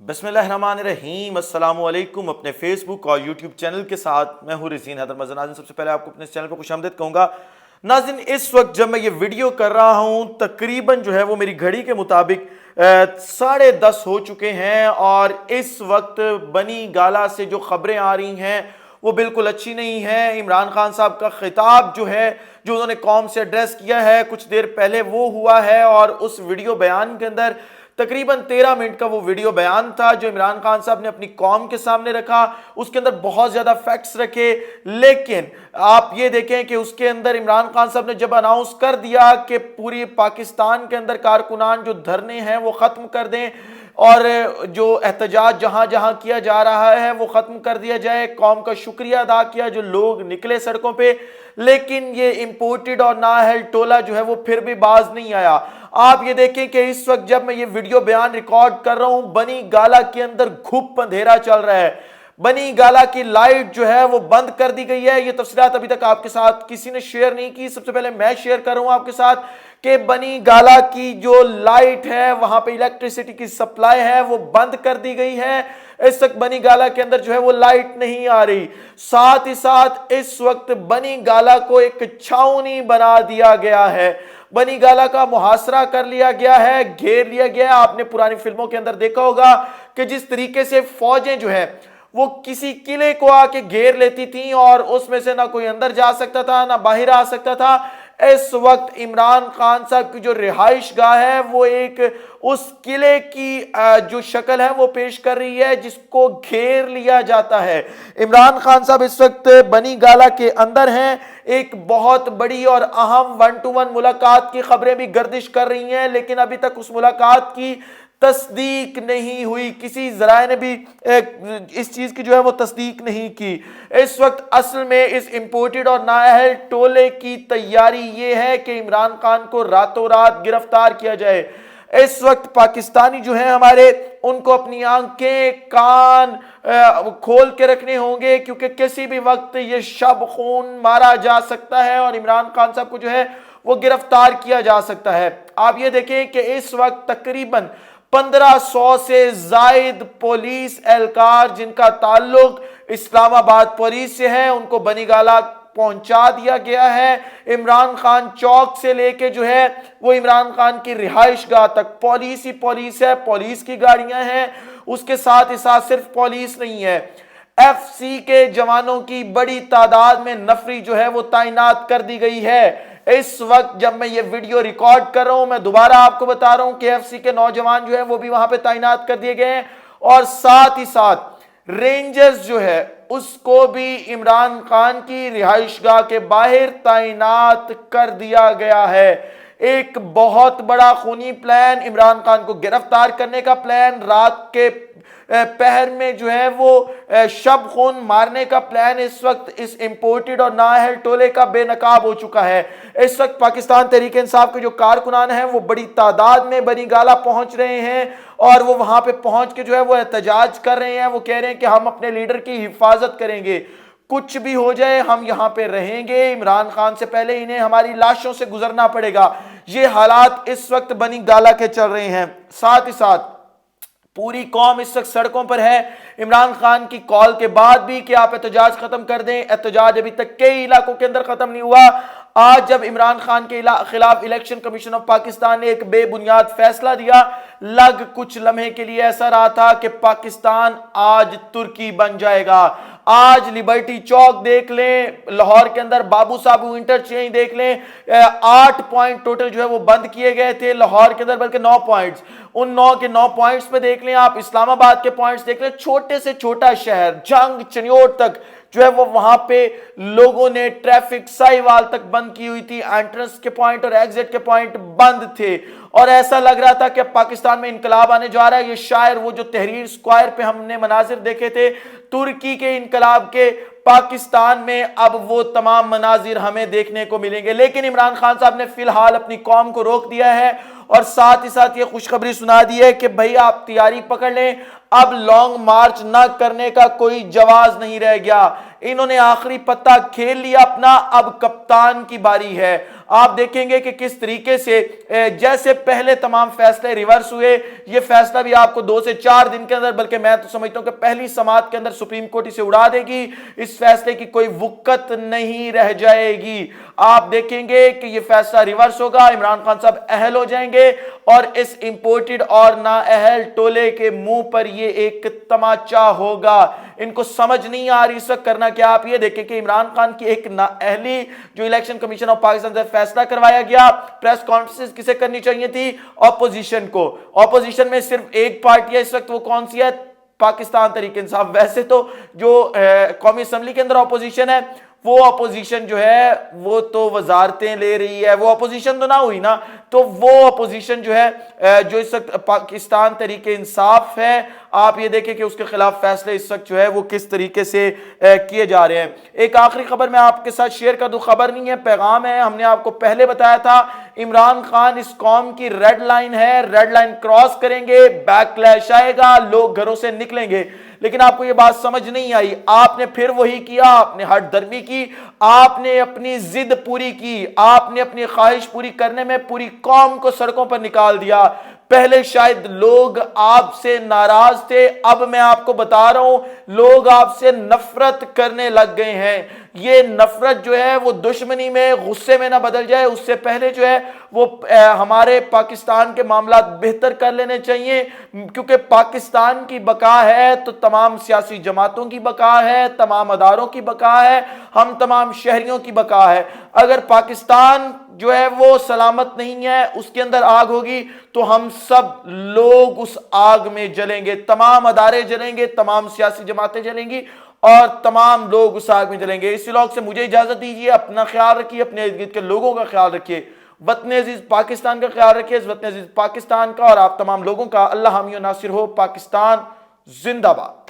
बिस्मिल्लाहिर्रहमानिर्रहीम। अस्सलाम वालेकुम। अपने फेसबुक और यूट्यूब चैनल के साथ मैं हूँ रज़ीन हैदर मज़हर। नाज़रीन, सबसे पहले आपको अपने इस चैनल पर खुशामदीद कहूँगा। नाज़रीन, इस वक्त जब मैं ये वीडियो कर रहा हूँ तकरीबन जो है वो मेरी घड़ी के मुताबिक 10:30 हो चुके हैं और इस वक्त बनी गाला से जो खबरें आ रही हैं वो बिल्कुल अच्छी नहीं है। इमरान खान साहब का खिताब जो है, जो उन्होंने कौम से एड्रेस किया है कुछ देर पहले, वो हुआ है और उस वीडियो बयान के अंदर तकरीबन 13 मिनट का वो वीडियो बयान था जो इमरान खान साहब ने अपनी कौम के सामने रखा। उसके अंदर बहुत ज्यादा फैक्ट्स रखे, लेकिन आप ये देखें कि उसके अंदर इमरान खान साहब ने जब अनाउंस कर दिया कि पूरी पाकिस्तान के अंदर कारकुनान जो धरने हैं वो खत्म कर दें और जो एहतजाज जहां जहां किया जा रहा है वो खत्म कर दिया जाए, कौम का शुक्रिया अदा किया जो लोग निकले सड़कों पे, लेकिन ये इंपोर्टेड और नाअहल टोला जो है वो फिर भी बाज नहीं आया। आप ये देखें कि इस वक्त जब मैं ये वीडियो बयान रिकॉर्ड कर रहा हूं, बनी गाला के अंदर घुप अंधेरा चल रहा है। बनी गाला की लाइट जो है वो बंद कर दी गई है। ये तफसीलात अभी तक आपके साथ किसी ने शेयर नहीं की, सबसे पहले मैं शेयर कर रहा हूं आपके साथ कि बनी गाला की जो लाइट है, वहां पे इलेक्ट्रिसिटी की सप्लाई है वो बंद कर दी गई है। इस वक्त बनी गाला के अंदर जो है वो लाइट नहीं आ रही। साथ ही साथ इस वक्त बनी गाला को एक छावनी बना दिया गया है। बनी गाला का मुहासरा कर लिया गया है, घेर लिया गया है। आपने पुरानी फिल्मों के अंदर देखा होगा कि जिस तरीके से फौजें जो है वो किसी किले को आके घेर लेती थी और उसमें से ना कोई अंदर जा सकता था ना बाहर आ सकता था। इस वक्त इमरान खान साहब की जो रिहाइश गाह है वो एक उस किले की जो शक्ल है वो पेश कर रही है जिसको घेर लिया जाता है। इमरान खान साहब इस वक्त बनी गाला के अंदर हैं। एक बहुत बड़ी और अहम 1-to-1 मुलाकात की खबरें भी गर्दिश कर रही हैं, लेकिन अभी तक उस मुलाकात की तस्दीक नहीं हुई। किसी जराए ने भी इस चीज की जो है वो तस्दीक नहीं की। इस वक्त असल में इस इंपोर्टेड और नाअहल टोले की तैयारी ये है कि इमरान खान को रातों रात गिरफ्तार किया जाए। इस वक्त पाकिस्तानी जो है हमारे, उनको अपनी आंखें कान खोल के रखने होंगे, क्योंकि किसी भी वक्त ये शब खून मारा जा सकता है और इमरान खान साहब को जो है वो गिरफ्तार किया जा सकता है। आप ये देखें कि इस वक्त तकरीबन 1500 से जायद पुलिस एहलकार जिनका ताल्लुक इस्लामाबाद पुलिस से है उनको बनी गाला पहुंचा दिया गया है। इमरान खान चौक से लेके जो है वो इमरान खान की रिहाइश गाह तक पुलिस ही पुलिस है, पुलिस की गाड़ियां हैं। उसके साथ ही साथ सिर्फ पुलिस नहीं है, एफसी के जवानों की बड़ी तादाद में नफरी जो है वो तैनात कर दी गई है। इस वक्त जब मैं ये वीडियो रिकॉर्ड कर रहा हूं, मैं दोबारा आपको बता रहा हूं कि एफसी के नौजवान जो है वो भी वहां पे तैनात कर दिए गए हैं और साथ ही साथ रेंजर्स जो है उसको भी इमरान खान की रिहाइशगाह के बाहर तैनात कर दिया गया है। एक बहुत बड़ा खूनी प्लान, इमरान खान को गिरफ्तार करने का प्लान, रात के पहर में जो है वो शब खून मारने का प्लान इस वक्त इस इंपोर्टेड और नाअहल टोले का बेनकाब हो चुका है। इस वक्त पाकिस्तान तहरीक इंसाफ के जो कारकुनान हैं वो बड़ी तादाद में बनी गाला पहुंच रहे हैं और वो वहां पे पहुंच के जो है वो एहतजाज कर रहे हैं। वो कह रहे हैं कि हम अपने लीडर की हिफाजत करेंगे, कुछ भी हो जाए हम यहां पे रहेंगे, इमरान खान से पहले इन्हें हमारी लाशों से गुजरना पड़ेगा। ये हालात इस वक्त बनी गाला के चल रहे हैं। साथ ही साथ पूरी कौम इस वक्त सड़कों पर है। इमरान खान की कॉल के बाद भी कि आप एहतजाज खत्म कर दें, एहतजाज अभी तक कई इलाकों के अंदर खत्म नहीं हुआ। आज जब इमरान खान के खिलाफ इलेक्शन कमीशन ऑफ पाकिस्तान ने एक बेबुनियाद फैसला दिया, लग कुछ लम्हे के लिए ऐसा रहा था कि पाकिस्तान आज तुर्की बन जाएगा। आज लिबर्टी चौक देख लें, लाहौर के अंदर बाबू साहब इंटरचेंज देख लें, 8 पॉइंट टोटल जो है वो बंद किए गए थे लाहौर के अंदर, बल्कि 9 पॉइंट्स। उन 9 के 9 पॉइंट्स पे देख लें आप, इस्लामाबाद के पॉइंट्स देख लें, छोटे से छोटा शहर जंग चनियोट तक जो है वो वहां पे लोगों ने ट्रैफिक साहिवाल तक बंद की हुई थी। एंट्रेंस के पॉइंट और एग्जिट के पॉइंट बंद थे और ऐसा लग रहा था कि पाकिस्तान में इनकलाब आने जा रहा है। ये शायर वो जो तहरीर स्क्वायर पे हमने मनाजिर देखे थे तुर्की के इनकलाब के, पाकिस्तान में अब वो तमाम मनाजिर हमें देखने को मिलेंगे। लेकिन इमरान खान साहब ने फिलहाल अपनी कौम को रोक दिया है और साथ ही साथ ये खुशखबरी सुना दी है कि भाई आप तैयारी पकड़ लें, अब लॉन्ग मार्च ना करने का कोई जवाज नहीं रह गया। इन्होंने आखिरी पत्ता खेल लिया अपना, अब कप्तान की बारी है। آپ دیکھیں گے کہ کس طریقے سے جیسے پہلے تمام فیصلے ریورس ہوئے، یہ فیصلہ بھی آپ کو 2 سے 4 دن کے اندر، بلکہ میں تو سمجھتا ہوں کہ پہلی سماعت کے اندر سپریم کورٹ اسے اڑا دے گی، اس فیصلے کی کوئی وقت نہیں رہ جائے گی۔ آپ دیکھیں گے کہ یہ فیصلہ ریورس ہوگا، عمران خان صاحب اہل ہو جائیں گے اور اس امپورٹڈ اور نااہل ٹولے کے منہ پر یہ ایک تماچا ہوگا۔ ان کو سمجھ نہیں آ رہی اس وقت کرنا کیا۔ آپ یہ دیکھیں کہ عمران خان کی ایک نااہلی جو الیکشن کمیشن آف پاکستان سے فیصلہ کروایا گیا، پریس کانفرنس کسے کرنی چاہیے تھی؟ اپوزیشن کو۔ اپوزیشن میں صرف ایک پارٹی ہے اس وقت، وہ کون سی ہے؟ پاکستان تحریک انصاف۔ ویسے تو جو قومی اسمبلی کے اندر اپوزیشن ہے، وہ اپوزیشن جو ہے وہ تو وزارتیں لے رہی ہے، وہ اپوزیشن تو نہ ہوئی نا، تو وہ اپوزیشن جو ہے جو اس وقت پاکستان تحریک انصاف ہے، آپ یہ دیکھیں کہ اس کے خلاف فیصلے اس وقت جو ہے وہ کس طریقے سے کیے جا رہے ہیں۔ ایک آخری خبر میں آپ کے ساتھ شیئر کر دوں، خبر نہیں ہے پیغام ہے، ہم نے آپ کو پہلے بتایا تھا عمران خان اس قوم کی ریڈ لائن ہے، ریڈ لائن کراس کریں گے بیک لیش آئے گا، لوگ گھروں سے نکلیں گے۔ لیکن آپ کو یہ بات سمجھ نہیں آئی، آپ نے پھر وہی کیا، آپ نے ہٹ درمی کی، آپ نے اپنی ضد پوری کی، آپ نے اپنی خواہش پوری کرنے میں پوری قوم کو سڑکوں پر نکال دیا۔ پہلے شاید لوگ آپ سے ناراض تھے، اب میں آپ کو بتا رہا ہوں لوگ آپ سے نفرت کرنے لگ گئے ہیں۔ یہ نفرت جو ہے وہ دشمنی میں، غصے میں نہ بدل جائے، اس سے پہلے جو ہے وہ ہمارے پاکستان کے معاملات بہتر کر لینے چاہیے، کیونکہ پاکستان کی بقا ہے تو تمام سیاسی جماعتوں کی بقا ہے، تمام اداروں کی بقا ہے، ہم تمام شہریوں کی بقا ہے۔ اگر پاکستان جو ہے وہ سلامت نہیں ہے، اس کے اندر آگ ہوگی تو ہم سب لوگ اس آگ میں جلیں گے، تمام ادارے جلیں گے، تمام سیاسی جماعتیں جلیں گی اور تمام لوگ اس آگ میں جلیں گے۔ اس ولاگ سے مجھے اجازت دیجیے، اپنا خیال رکھیے، اپنے ارد گرد کے لوگوں کا خیال رکھیے، وطن عزیز پاکستان کا خیال رکھیے، وطن عزیز پاکستان کا اور آپ تمام لوگوں کا۔ اللہ حامی و ناصر ہو۔ پاکستان زندہ باد۔